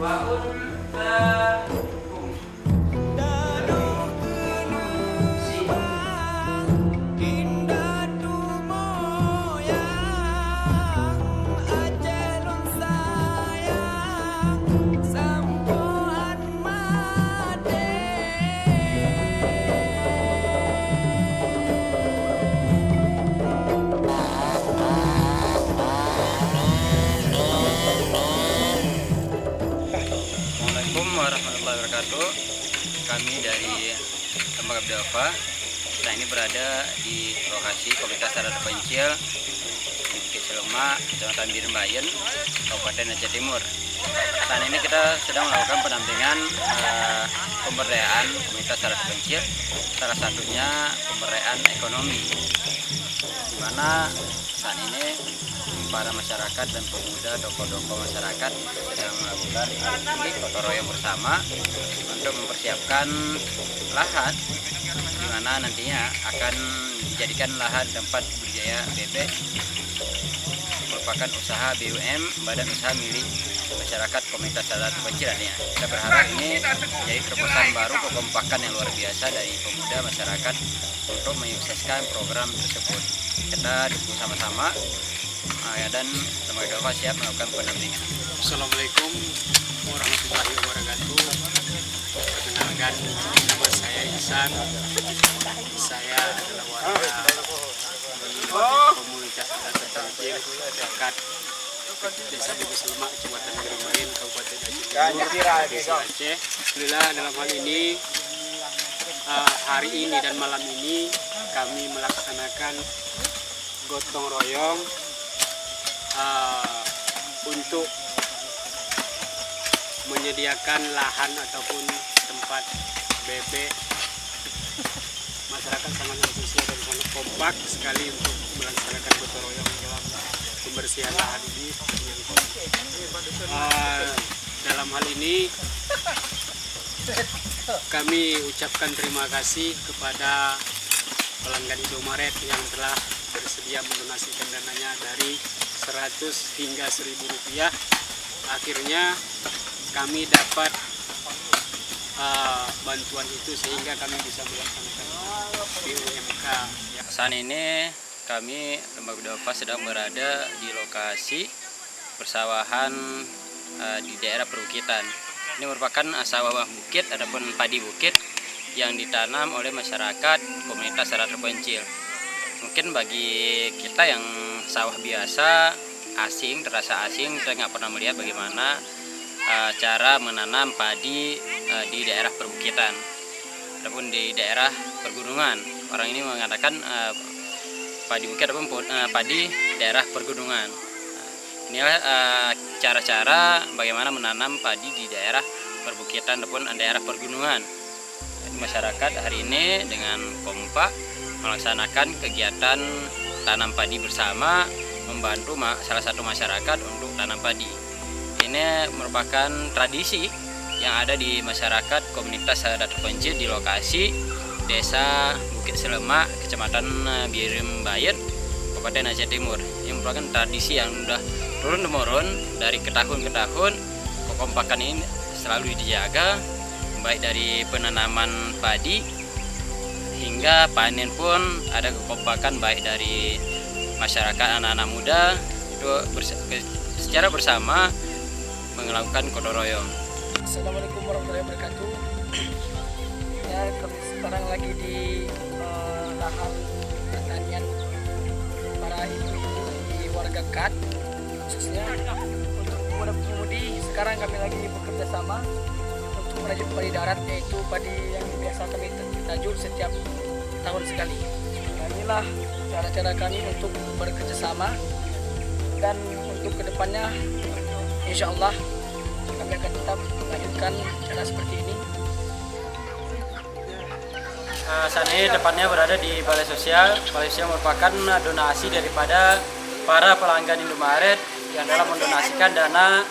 Assalamualaikum warahmatullahi wabarakatuh. Kami dari Lembaga Bid'ah. Kita ini berada di lokasi komunitas tara terpencil di Bukit Selema, Kecamatan Birembayan, Kabupaten Aceh Timur. Saat ini kita sedang melakukan pendampingan pemberdayaan komunitas tara terpencil, salah satunya pemberdayaan ekonomi, di mana saat ini para masyarakat dan pemuda, tokoh-tokoh masyarakat sedang melakukan aktivitas gotong royong bersama untuk mempersiapkan lahan di mana nantinya akan dijadikan lahan tempat budidaya bebek, merupakan usaha BUM, badan usaha milik masyarakat komunitas tara terpencil. Kita berharap ini menjadi terobosan baru, kekompakan yang luar biasa dari pemuda masyarakat untuk menyukseskan program tersebut. Kita dukung sama-sama dan Lembaga Bid'ah siap melakukan pendampingan. Assalamualaikum warahmatullahi wabarakatuh. Perkenalkan, nama saya Ihsan. Saya adalah warga di komunitas tara terpencil dekat Desa Bukit Selema, Kecamatan Birembayan, Kabupaten Aceh Timur, Aceh. Alhamdulillah, dalam hal ini hari ini dan malam ini kami melaksanakan gotong royong untuk menyediakan lahan ataupun tempat bebek. Masyarakat sangat antusias dan sangat kompak sekali untuk melaksanakan gotong royong dalam pembersihan lahan ini. Dalam hal ini kami ucapkan terima kasih kepada pelanggan Indomaret yang telah bersedia mendonasikan dananya dari 100 hingga 1.000 rupiah. Akhirnya kami dapat bantuan itu sehingga kami bisa melaksanakan BUMK. Saat ini kami Lembaga Bid'ah sedang berada di lokasi persawahan di daerah perbukitan. Ini merupakan sawah bukit ataupun padi bukit yang ditanam oleh masyarakat komunitas tara terpencil. Mungkin bagi kita yang sawah biasa asing, terasa asing, kita nggak pernah melihat bagaimana cara menanam padi di daerah perbukitan ataupun di daerah pergunungan. Orang ini mengatakan padi bukit ataupun padi daerah pergunungan. Inilah cara-cara bagaimana menanam padi di daerah perbukitan ataupun daerah pergunungan. Masyarakat hari ini dengan kompak melaksanakan kegiatan tanam padi bersama, membantu salah satu masyarakat untuk tanam padi. Ini merupakan tradisi yang ada di masyarakat komunitas tara terpencil di lokasi Desa Bukit Selema, Kecamatan Birembayan, Kabupaten Aceh Timur. Ini merupakan tradisi yang sudah turun-temurun dari ke tahun ke tahun. Kekompakan ini selalu dijaga, baik dari penanaman padi hingga panen pun ada kekompakan baik dari masyarakat anak-anak muda itu secara bersama melakukan gotong royong. Assalamualaikum warahmatullahi wabarakatuh. Ya, kami sekarang lagi di lahan pertanian para ibu-ibu di warga Kat, khususnya untuk pemuda-pemudi. Sekarang kami lagi bekerja sama untuk merajut padi darat, yaitu padi yang biasa kami tajuk setiap tahun sekali. Nah, inilah cara-cara kami untuk bekerja sama, dan untuk kedepannya insya Allah kami akan tetap melanjutkan cara seperti ini. Saat ini depannya berada di Balai Sosial. Balai Sosial merupakan donasi daripada para pelanggan Indomaret yang dalam mendonasikan dana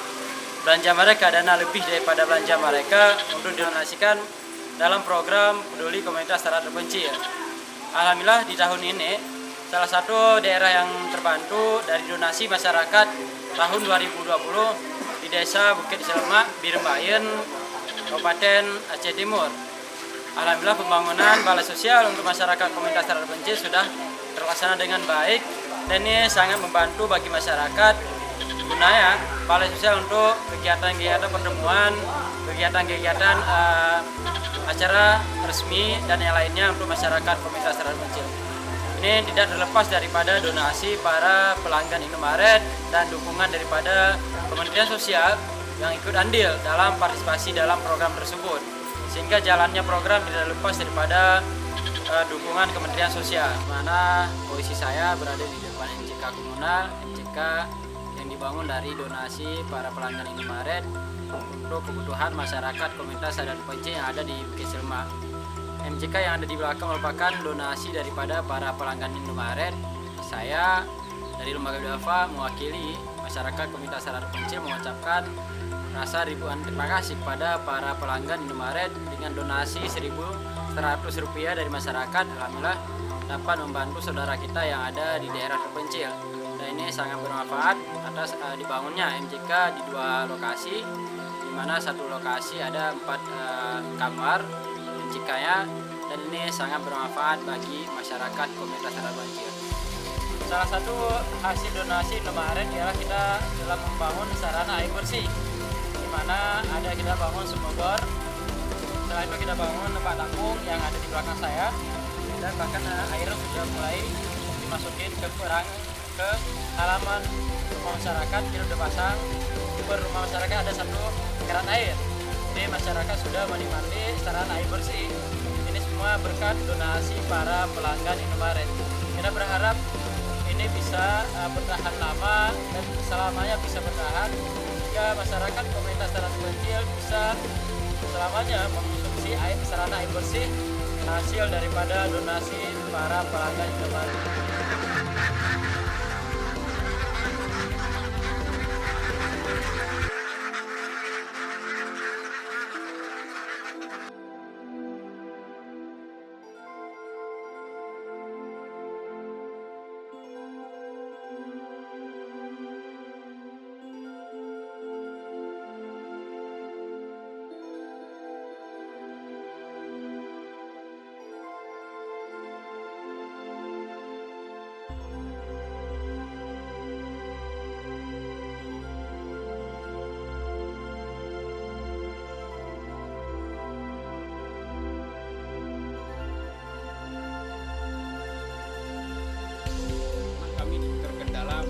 belanja mereka, dana lebih daripada belanja mereka untuk didonasikan dalam program peduli komunitas tara terpencil. Alhamdulillah di tahun ini salah satu daerah yang terbantu dari donasi masyarakat tahun 2020 di Desa Bukit Selamat, Birembayan, Kabupaten Aceh Timur. Alhamdulillah pembangunan balai sosial untuk masyarakat komunitas terpencil sudah terlaksana dengan baik dan ini sangat membantu bagi masyarakat gunanya balai sosial untuk kegiatan-kegiatan pertemuan, kegiatan-kegiatan acara resmi dan yang lainnya untuk masyarakat komunitas terpencil. Ini tidak terlepas daripada donasi para pelanggan Indomaret dan dukungan daripada Kementerian Sosial yang ikut andil dalam partisipasi dalam program tersebut. Sehingga jalannya program tidak lepas daripada dukungan Kementerian Sosial. Mana posisi saya berada di depan MCK komunal, MCK yang dibangun dari donasi para pelanggan Indomaret untuk kebutuhan masyarakat komunitas adat terpencil yang ada di Bukit Selma. MCK yang ada di belakang merupakan donasi daripada para pelanggan Indomaret. Saya dari Lembaga Duafa mewakili masyarakat komunitas adat terpencil mengucapkan rasa ribuan terima kasih kepada para pelanggan Indomaret dengan donasi Rp1.100 dari masyarakat. Alhamdulillah dapat membantu saudara kita yang ada di daerah terpencil. Dan ini sangat bermanfaat atas dibangunnya MCK di 2 lokasi, di mana satu lokasi ada 4 kamar MCK-nya, dan ini sangat bermanfaat bagi masyarakat komunitas terpencil. Salah satu hasil donasi Indomaret ialah kita dalam membangun sarana air bersih, di mana ada kita bangun sumur bor. Setelah itu kita bangun tempat tampung yang ada di belakang saya, dan bahkan air sudah mulai dimasukin ke halaman rumah masyarakat. Kita sudah pasang di rumah masyarakat ada 1 keran air. Jadi masyarakat sudah menikmati sarana air bersih. Ini semua berkat donasi para pelanggan Indomaret. Kita berharap ini bisa bertahan lama dan selamanya bisa bertahan, jika masyarakat komunitas terpencil bisa selamanya mengkonsumsi sarana air bersih hasil daripada donasi para pelanggan Indomaret.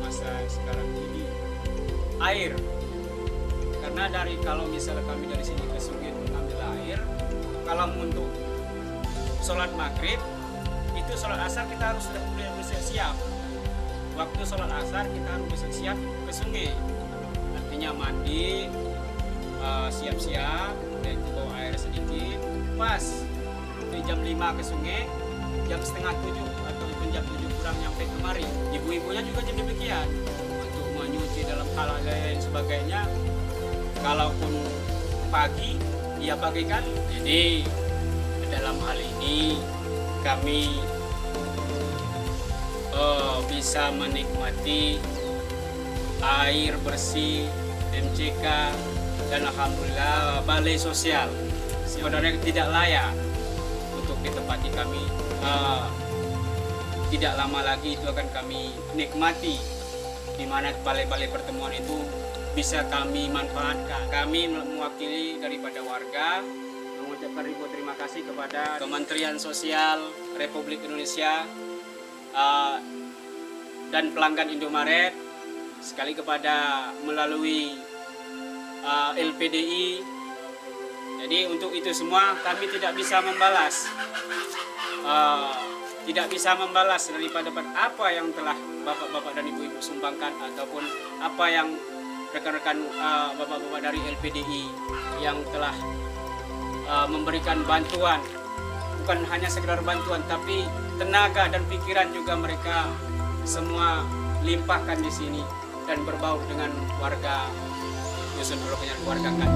Masa sekarang ini air, karena kalau misalnya kami dari sini ke sungai mengambil air, kalau untuk sholat maghrib itu sholat asar kita harus sudah mulai bersiap. Waktu sholat asar kita harus bersiap ke sungai, artinya mandi, siap-siap, dan bawa air sedikit. Pas di jam 5 ke sungai, jam setengah 7 atau jam 7 kurang nyampe kemari. Ibu-ibunya juga jadi demikian untuk menyuci dalam hal lain sebagainya. Kalaupun pagi, ya pagi kan. Jadi dalam hal ini kami bisa menikmati air bersih MCK dan alhamdulillah balai sosial sebenarnya tidak layak untuk ditempati kami. Tidak lama lagi itu akan kami nikmati, di mana balai-balai pertemuan itu bisa kami manfaatkan. Kami mewakili daripada warga mengucapkan ribuan terima kasih kepada Kementerian Sosial Republik Indonesia dan pelanggan Indomaret, sekali kepada melalui LPDI. Jadi untuk itu semua kami tidak bisa membalas. Tidak bisa membalas daripada apa yang telah bapak-bapak dan ibu-ibu sumbangkan, ataupun apa yang rekan-rekan bapak-bapak dari LPDI yang telah memberikan bantuan. Bukan hanya sekedar bantuan, tapi tenaga dan pikiran juga mereka semua limpahkan di sini dan berbaur dengan warga Dusun Pulau warga kan.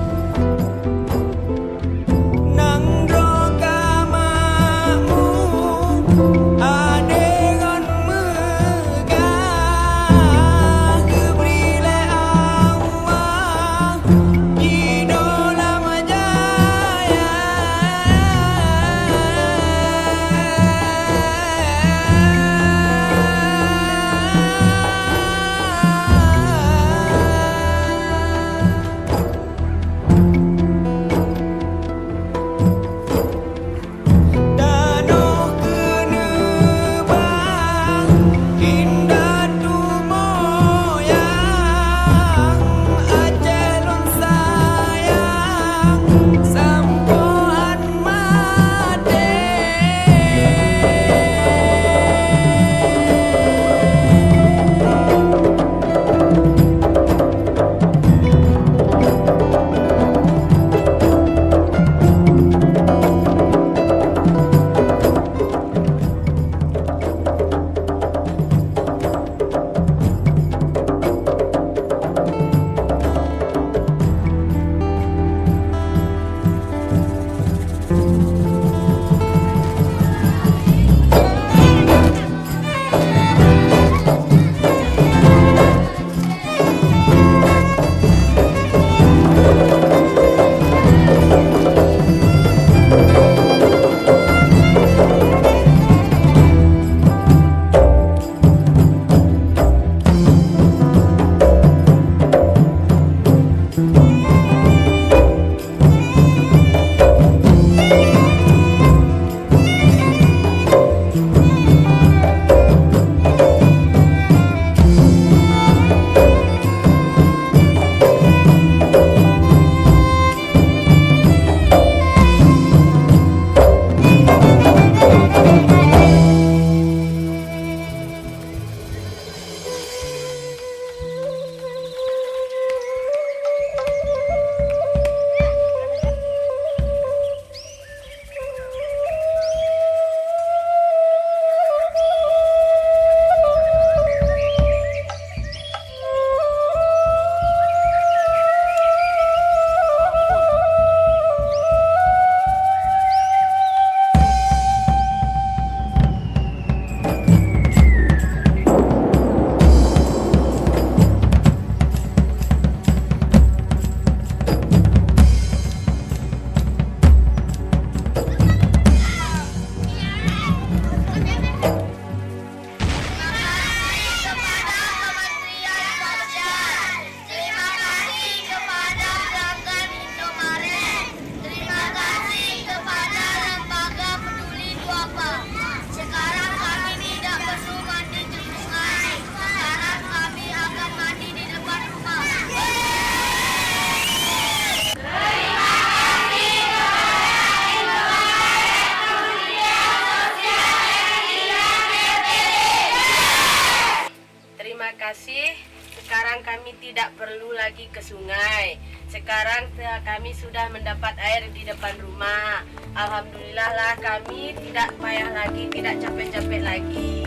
sekarang kami tidak perlu lagi ke sungai. Sekarang kami sudah mendapat air di depan rumah. Alhamdulillah lah, kami tidak payah lagi, tidak capek-capek lagi.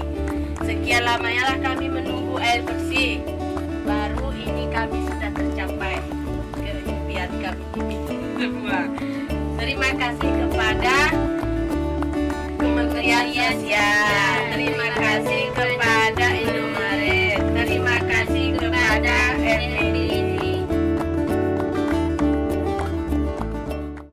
Sekian lamanya lah kami menunggu air bersih. Baru ini kami sudah tercapai keimpian kami semua. Terima kasih kepada Kementerian Sosial.